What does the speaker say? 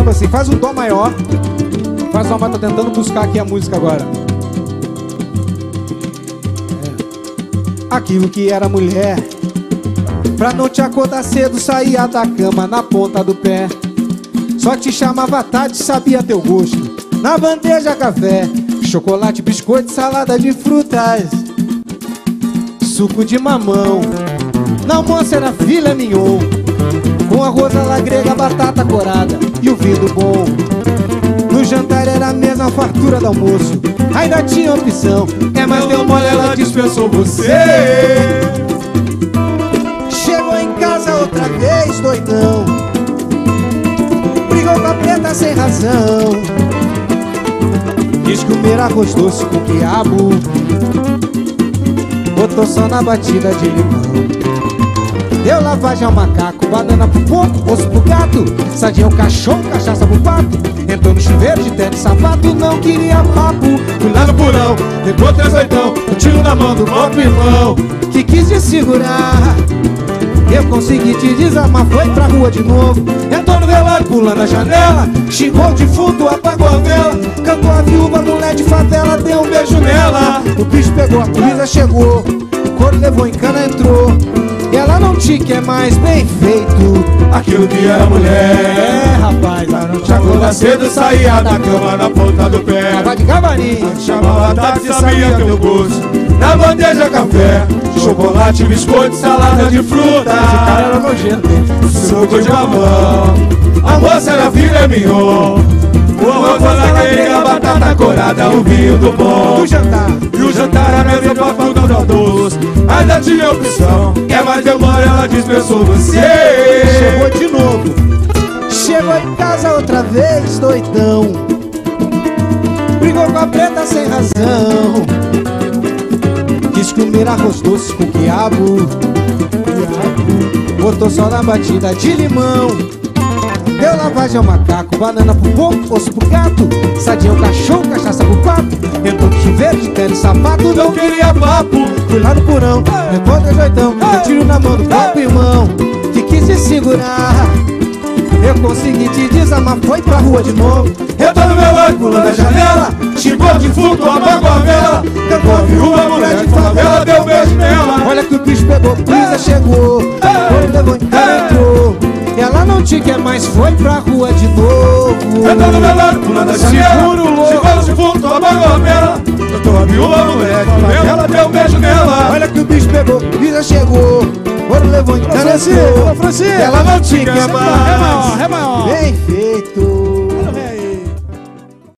exemplo assim, faz um dó maior. Faz uma, tô tentando buscar aqui a música agora. Aquilo que era mulher, pra não te acordar cedo, saía da cama na ponta do pé. Só te chamava à tarde, sabia teu gosto. Na bandeja café, chocolate, biscoito, salada de frutas, suco de mamão. Na almoço era filé mignon, com arroz à la grega, batata corada e o vinho bom. No jantar era a mesma fartura do almoço, ainda tinha opção. Mas deu mole, ela dispensou você. Chegou em casa outra vez, doidão, brigou com a preta sem razão. Quis comer arroz doce com quiabo, botou só na batida de limão. Deu lavagem ao macaco, banana pro porco, osso pro gato, sardinha ao cachorro, cachaça pro pato. Entrou no chuveiro de tênis, sapato, não queria papo. Fui lá no porão, pegou 3 oitão, um tiro na mão do próprio irmão, que quis te segurar. Eu consegui te desarmar, foi pra rua de novo. Entrou no velório, pulando a janela, xingou o defunto, apagou a vela, cantou a viúva, mulher de favela, deu um beijo nela. O bicho pegou, a polícia chegou, o couro levou em cana, entrou. E ela não te quer mais, bem feito. Aquilo que era mulher, rapaz, ela não te acordar cedo, saía da cama na ponta do pé. Tava de cavalinho, chamava a tarde, sabia teu gosto. Na bandeja café, chocolate, biscoito, salada de fruta. Esse cara era nojento, suco de mamão. A moça era filé mignon, o arroz na grega, batata corada, o vinho do bom. Do jantar. E o jantar era a mesma fruta do doce, ainda tinha opção. Mas demora, ela dispensou você. Chegou de novo, chegou em casa outra vez, doidão, brigou com a preta sem razão. Quis comer arroz doce com quiabo, botou só na batida de limão. Deu lavagem ao macaco, banana pro porco, osso pro gato, sardinha ao cachorro, cachaça pro pato. Entrou no chuveiro de tênis, sapato, não queria papo. Fui lá no porão, levou 3 oitão, um tiro na mão do próprio irmão, que quis te segurar. Eu consegui te desarmar, foi pra rua de novo. Eu tô no meu olho, pulando a janela, xingou de fundo, apagou a vela, cantou a viúva, mulher de favela, deu um beijo nela. Olha que o bicho pegou, polícia chegou, foi, levou, entrou. Ela não te quer mais, foi pra rua de novo. Eu tô no meu lado, pulando a janela, chegou de fundo, apagou a vela, cantou a viúva, mulher de favela, deu um beijo nela. Olha que o bicho pegou, polícia chegou, ouro levou, entrou. Ela não te quer mais, bem feito.